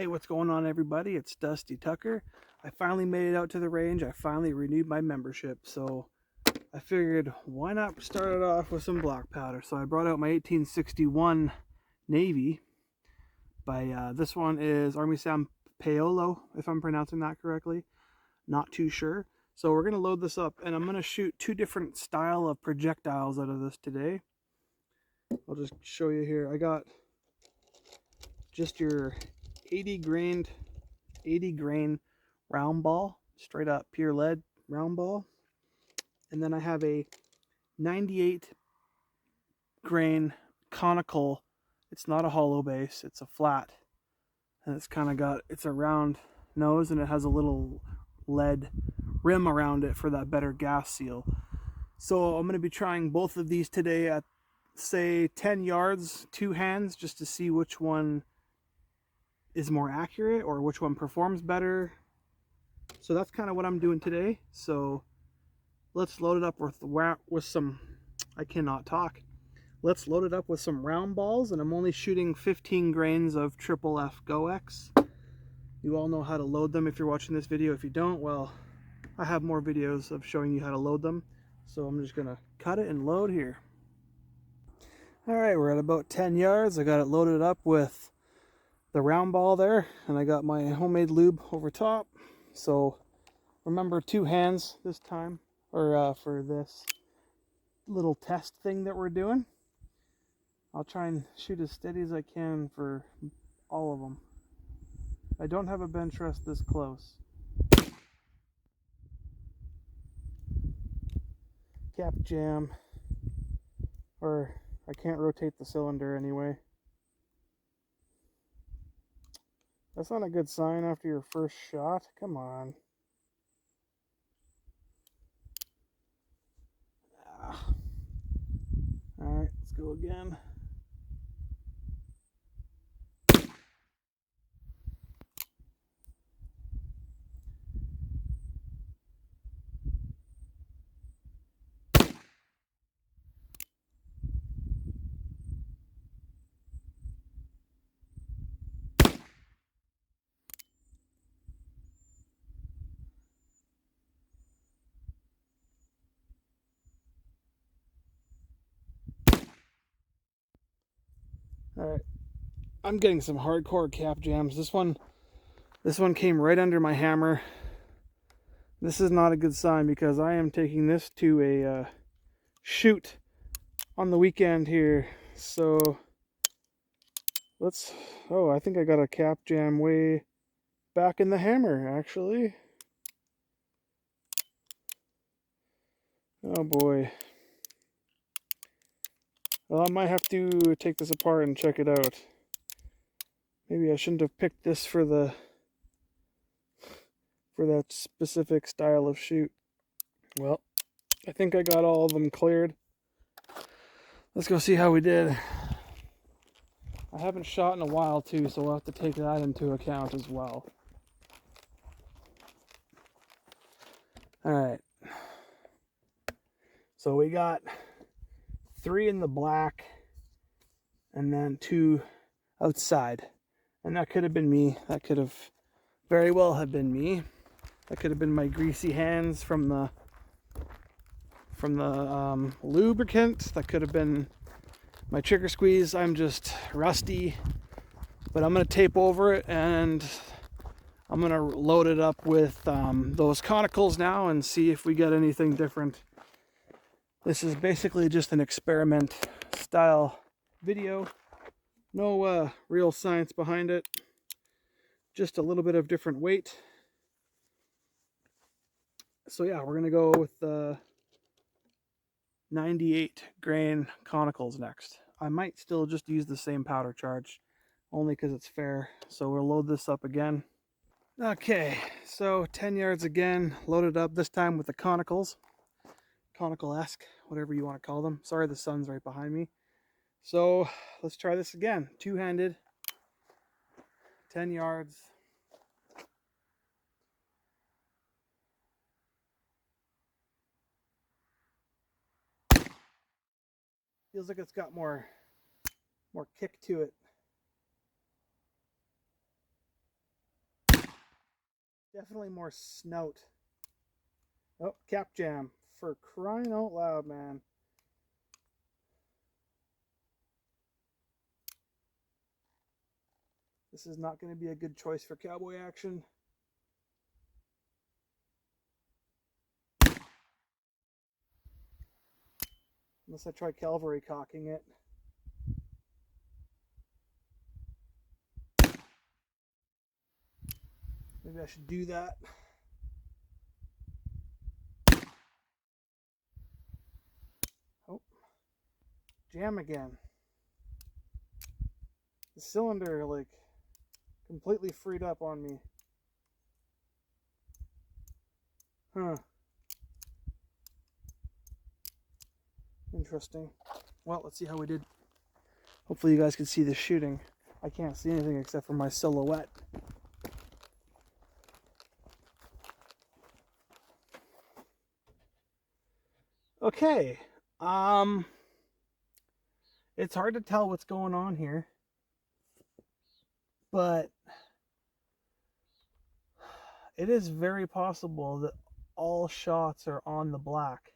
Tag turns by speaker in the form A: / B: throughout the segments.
A: what's going on, everybody? It's Dusty Tucker. I finally made it out to the range. I finally renewed my membership, so I figured why not start it off with some block powder. So I brought out my 1861 Navy by this one is Army Sam Paolo, if I'm pronouncing that correctly. Not too sure. So we're going to load this up, and I'm going to shoot two different style of projectiles out of this today. I'll just show you here. I got just your 80 grain round ball, straight up pure lead round ball, and then I have a 98 grain conical. It's not a hollow base, it's a flat, and it's a round nose, and it has a little lead rim around it for that better gas seal. So I'm going to be trying both of these today at, say, 10 yards, two hands, just to see which one is more accurate or which one performs better. So that's kind of what I'm doing today. So let's load it up with some, I cannot talk. Let's load it up with some round balls, and I'm only shooting 15 grains of Triple F GoX. You all know how to load them if you're watching this video. If you don't, well, I have more videos of showing you how to load them. So I'm just gonna cut it and load here. All right, we're at about 10 yards. I got it loaded up with the round ball there, and I got my homemade lube over top. So remember, two hands this time, or for this little test thing that we're doing. I'll try and shoot as steady as I can for all of them. I don't have a bench rest this close. Cap jam, or I can't rotate the cylinder anyway. That's not a good sign after your first shot. Come on. Alright, let's go again. Alright, I'm getting some hardcore cap jams. This one came right under my hammer. This is not a good sign because I am taking this to a shoot on the weekend here. So I think I got a cap jam way back in the hammer, actually. Oh boy. Well, I might have to take this apart and check it out. Maybe I shouldn't have picked this for that specific style of shoot. Well, I think I got all of them cleared. Let's go see how we did. I haven't shot in a while too, so we'll have to take that into account as well. Alright. So we got 3 in the black and then 2 outside. And that could have been me. That could have very well have been me. That could have been my greasy hands from the lubricant. That could have been my trigger squeeze. I'm just rusty. But I'm going to tape over it, and I'm going to load it up with those conicals now and see if we get anything different. This is basically just an experiment style video. No real science behind it. Just a little bit of different weight. So yeah, we're going to go with 98 grain conicals next. I might still just use the same powder charge, only because it's fair. So we'll load this up again. Okay, so 10 yards again, loaded up, this time with the conicals. Conical-esque, whatever you want to call them. Sorry, the sun's right behind me. So let's try this again. Two-handed, 10 yards. Feels like it's got more kick to it. Definitely more snout. Oh, cap jam. For crying out loud, man. This is not going to be a good choice for cowboy action. Unless I try cavalry cocking it. Maybe I should do that. Oh, jam again. The cylinder, like, completely freed up on me. Huh. Interesting. Well, let's see how we did. Hopefully you guys can see the shooting. I can't see anything except for my silhouette. Okay. It's hard to tell what's going on here. But it is very possible that all shots are on the black.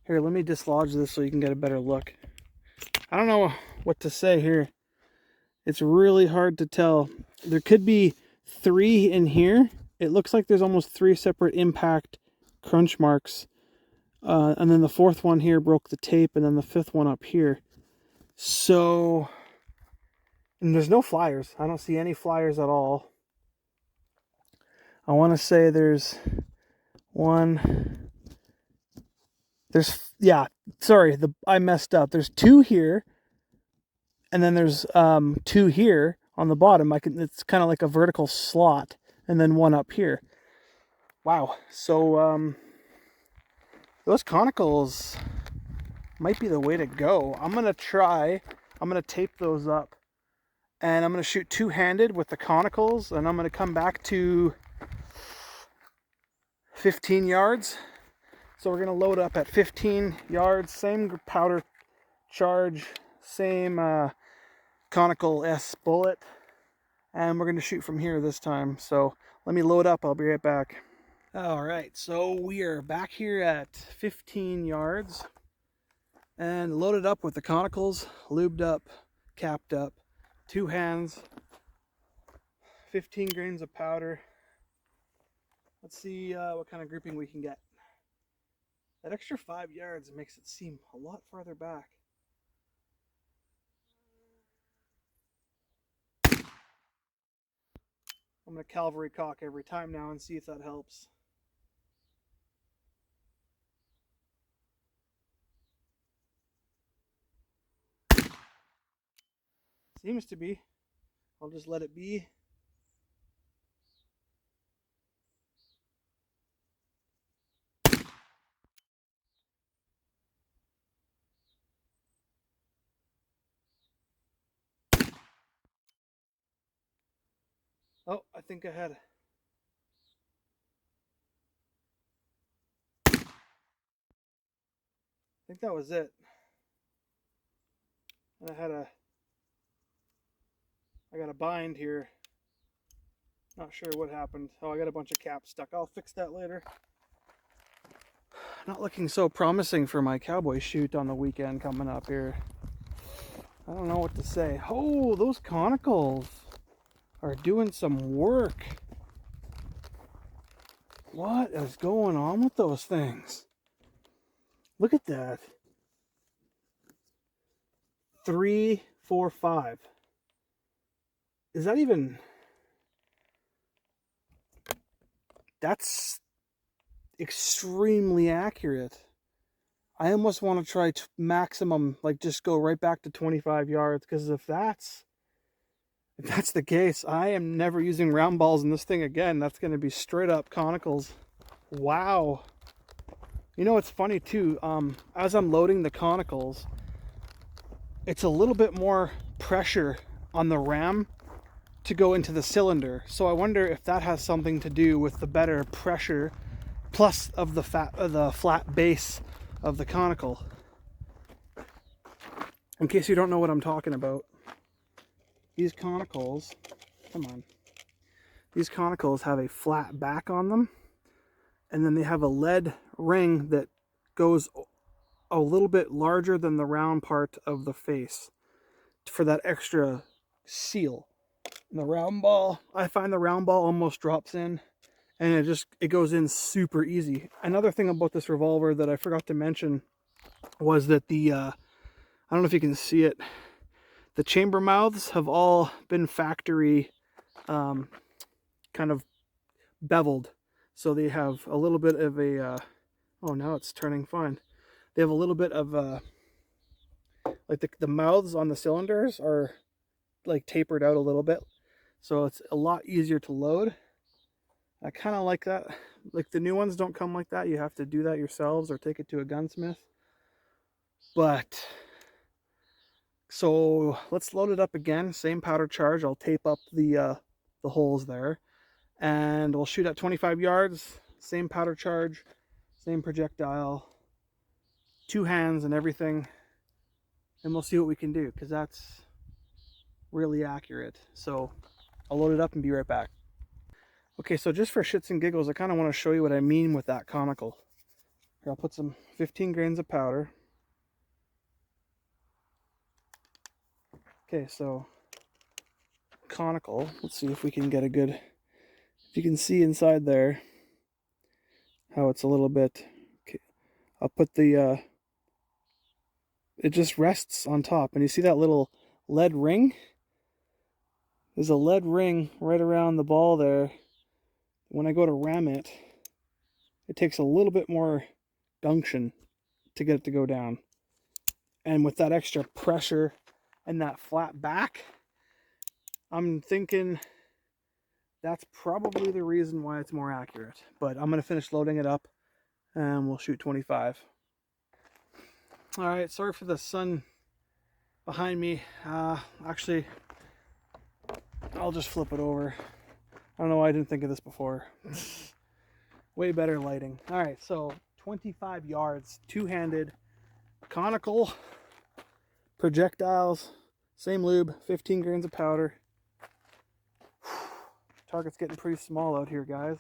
A: Here, let me dislodge this so you can get a better look. I don't know what to say here. It's really hard to tell. There could be 3 in here. It looks like there's almost 3 separate impact crunch marks. And then the 4th one here broke the tape, and then the 5th one up here. So, and there's no flyers. I don't see any flyers at all. I want to say there's one. I messed up. There's 2 here, and then there's 2 here on the bottom. It's kind of like a vertical slot, and then 1 up here. Wow. So those conicals might be the way to go. I'm gonna tape those up, and I'm gonna shoot 2-handed with the conicals, and I'm gonna come back to 15 yards. So we're gonna load up at 15 yards, same powder charge, same Conical S bullet, and we're gonna shoot from here this time. So let me load up, I'll be right back. All right, so we are back here at 15 yards and loaded up with the conicals, lubed up, capped up, 2 hands, 15 grains of powder. Let's see what kind of grouping we can get. That extra 5 yards makes it seem a lot farther back. I'm going to cavalry cock every time now and see if that helps. Seems to be. I'll just let it be. Oh, I think I had it. I think that was it. And I got a bind here. Not sure what happened. Oh, I got a bunch of caps stuck. I'll fix that later. Not looking so promising for my cowboy shoot on the weekend coming up here. I don't know what to say. Oh, those conicals are doing some work. What is going on with those things? Look at that. 3, 4, 5. Is that even... That's extremely accurate. I almost want to try maximum, like just go right back to 25 yards, because if that's the case, I am never using round balls in this thing again. That's going to be straight up conicals. Wow. You know, it's funny too, as I'm loading the conicals, it's a little bit more pressure on the ram to go into the cylinder. So I wonder if that has something to do with the better pressure plus of the flat base of the conical. In case you don't know what I'm talking about, these conicals, come on. These Conicals have a flat back on them, and then they have a lead ring that goes a little bit larger than the round part of the face for that extra seal. And the round ball, I find the round ball almost drops in, and it goes in super easy. Another thing about this revolver that I forgot to mention was that I don't know if you can see it, the chamber mouths have all been factory kind of beveled. So they have a little bit of a, oh, now it's turning fine. They have a little bit of like the mouths on the cylinders are like tapered out a little bit. So it's a lot easier to load. I kind of like that. Like the new ones don't come like that. You have to do that yourselves or take it to a gunsmith. But so let's load it up again. Same powder charge. I'll tape up the holes there, and we'll shoot at 25 yards. Same powder charge, same projectile, 2 hands and everything, and we'll see what we can do, because that's really accurate. So I'll load it up and be right back. Okay, so just for shits and giggles, I kind of want to show you what I mean with that conical. Here, I'll put some 15 grains of powder. Okay, so conical. Let's see if we can get a good, if you can see inside there how it's a little bit, okay, I'll put the, it just rests on top, and you see that little lead ring? There's a lead ring right around the ball there. When I go to ram it, it takes a little bit more gumption to get it to go down. And with that extra pressure and that flat back, I'm thinking that's probably the reason why it's more accurate. But I'm going to finish loading it up and we'll shoot 25. All right, sorry for the sun behind me. Actually, I'll just flip it over. I don't know why I didn't think of this before. Way better lighting. All right, so 25 yards, two-handed, conical, projectiles, same lube, 15 grains of powder. Target's getting pretty small out here, guys.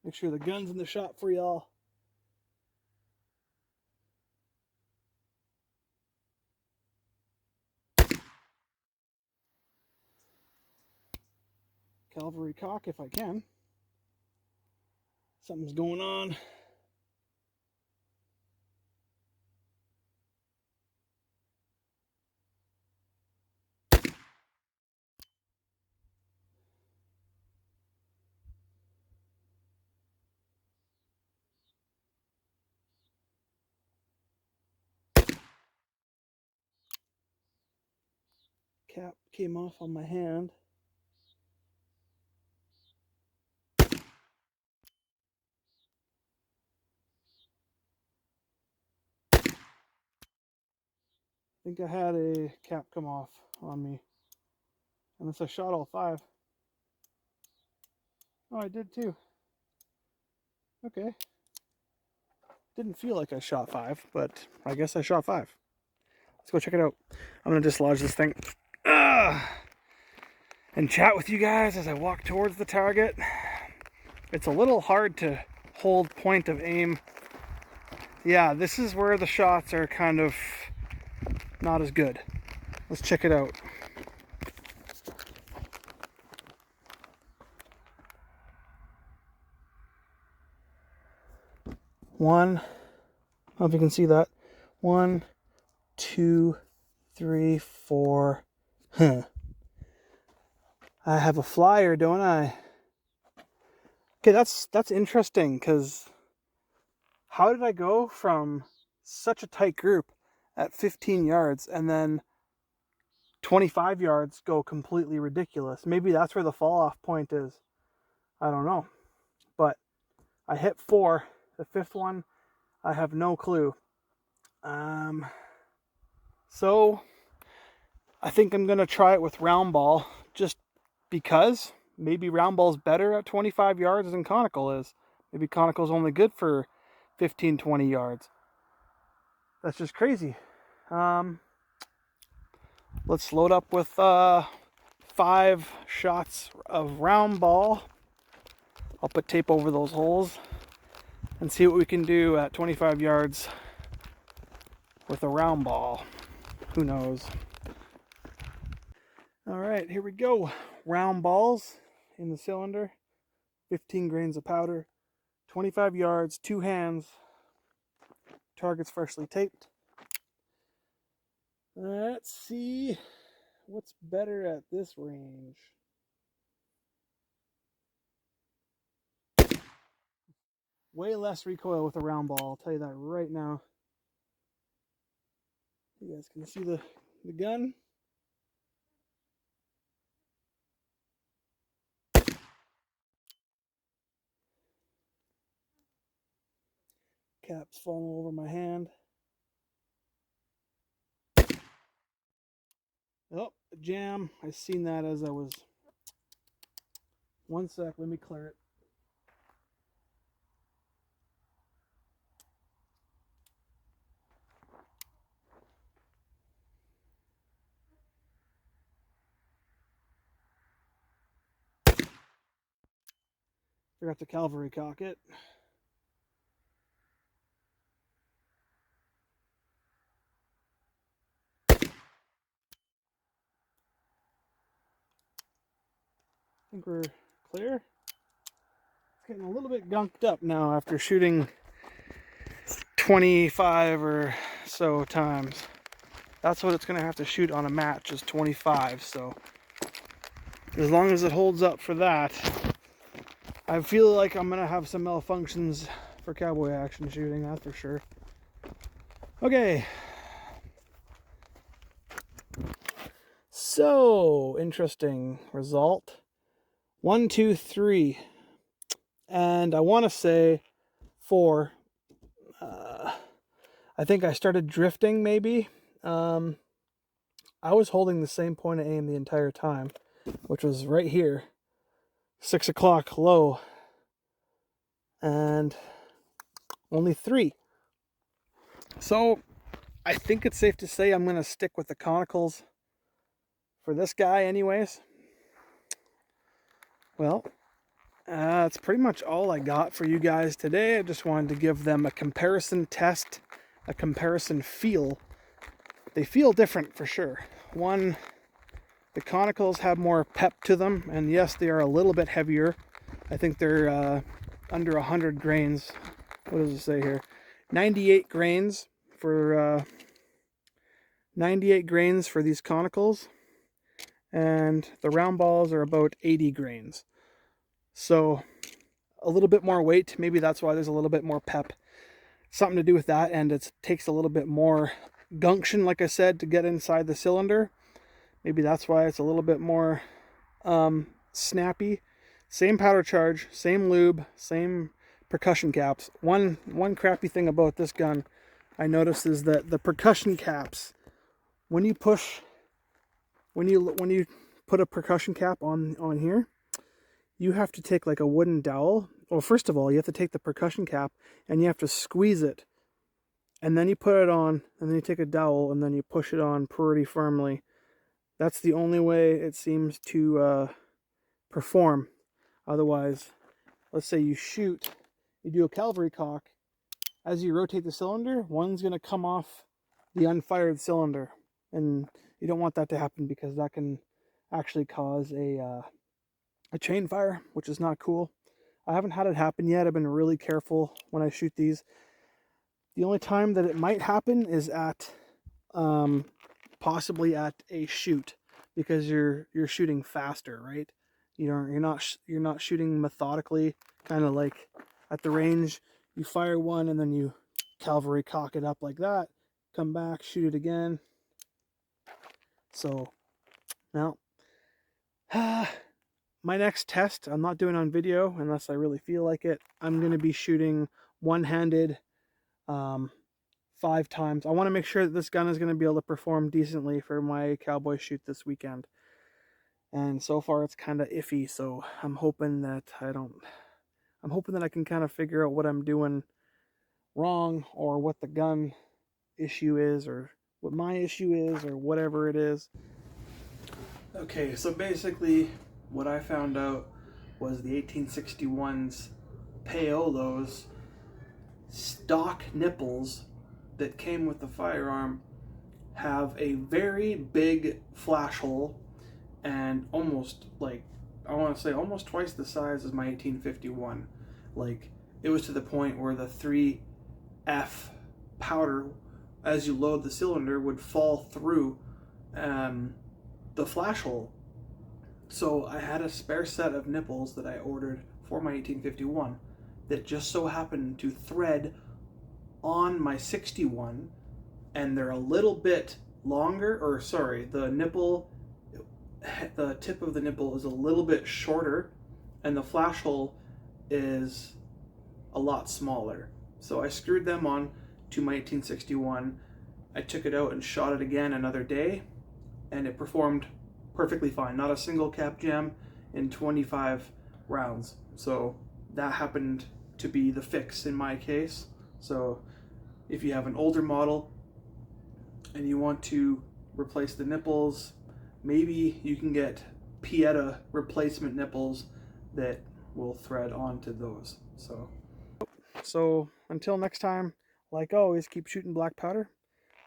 A: Make sure the gun's in the shot for y'all. Cavalry cock if I can. Something's going on. Cap came off on my hand. I think I had a cap come off on me. Unless I shot all 5. Oh, I did too. Okay. Didn't feel like I shot 5, but I guess I shot 5. Let's go check it out. I'm going to dislodge this thing. And chat with you guys as I walk towards the target. It's a little hard to hold point of aim. Yeah, this is where the shots are kind of not as good. Let's check it out. One, I don't know if you can see that. 1, 2, 3, 4. I have a flyer, don't I? Okay, that's interesting, because how did I go from such a tight group at 15 yards and then 25 yards go completely ridiculous? Maybe that's where the fall off point is. I don't know. But I hit 4. The 5th one, I have no clue. So I think I'm going to try it with round ball, just because maybe round ball's better at 25 yards than conical is. Maybe conical's only good for 15, 20 yards. That's just crazy. Let's load up with 5 shots of round ball. I'll put tape over those holes and see what we can do at 25 yards with a round ball. Who knows? All right, here we go. Round balls in the cylinder, 15 grains of powder, 25 yards, 2 hands, targets freshly taped. Let's see what's better at this range. Way less recoil with a round ball, I'll tell you that right now. You guys can see the gun. Cap's falling over my hand. Oh, jam. I seen that as I was... One sec, let me clear it. Forgot to cavalry cock it. I think we're clear. It's getting a little bit gunked up now after shooting 25 or so times. That's what it's going to have to shoot on a match, is 25. So as long as it holds up for that, I feel like I'm going to have some malfunctions for cowboy action shooting, that's for sure. Okay. So, interesting result. 1, 2, 3. And I want to say 4. I think I started drifting maybe. I was holding the same point of aim the entire time, which was right here. 6 o'clock low. And only 3. So I think it's safe to say I'm going to stick with the Conicals for this guy anyways. Well, that's pretty much all I got for you guys today. I just wanted to give them a comparison test, a comparison feel. They feel different for sure. One, the Conicals have more pep to them, and yes, they are a little bit heavier. I think they're under 100 grains. What does it say here? 98 grains for 98 grains for these Conicals, and the round balls are about 80 grains. So a little bit more weight. Maybe that's why there's a little bit more pep. Something to do with that, and it takes a little bit more gumption, like I said, to get inside the cylinder. Maybe that's why it's a little bit more snappy. Same powder charge, same lube, same percussion caps. One crappy thing about this gun I noticed is that the percussion caps, when you put a percussion cap on here, you have to take like a wooden dowel. Well, first of all, you have to take the percussion cap and you have to squeeze it, and then you put it on, and then you take a dowel and then you push it on pretty firmly. That's the only way it seems to perform. Otherwise, let's say you do a cavalry cock. As you rotate the cylinder, one's going to come off the unfired cylinder, and you don't want that to happen because that can actually cause a chain fire, which is not cool. I haven't had it happen yet. I've been really careful when I shoot these. The only time that it might happen is at possibly at a shoot, because you're shooting faster, right? You're not shooting methodically, kind of like at the range. You fire one and then you cavalry cock it up like that, come back, shoot it again. So now my next test, I'm not doing on video unless I really feel like it. I'm going to be shooting one-handed 5 times. I want to make sure that this gun is going to be able to perform decently for my cowboy shoot this weekend. And so far it's kind of iffy, so I'm hoping that I can kind of figure out what I'm doing wrong, or what the gun issue is, or what my issue is, or whatever it is. Okay, so basically what I found out was the 1861's Paolo's stock nipples that came with the firearm have a very big flash hole and almost like I want to say almost twice the size as my 1851. Like it was to the point where the 3F powder, as you load the cylinder, would fall through um, the flash hole. So I had a spare set of nipples that I ordered for my 1851 that just so happened to thread on my 61, and they're a little bit longer, or sorry, the tip of the nipple is a little bit shorter, and the flash hole is a lot smaller. So I screwed them on to my 1861. I took it out and shot it again another day, and it performed perfectly fine. Not a single cap jam in 25 rounds. So that happened to be the fix in my case. So if you have an older model and you want to replace the nipples, maybe you can get Pieta replacement nipples that will thread onto those. So until next time, like always, keep shooting black powder.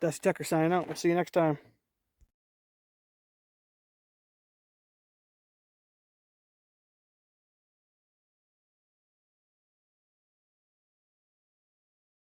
A: Dusty Tucker signing out. We'll see you next time.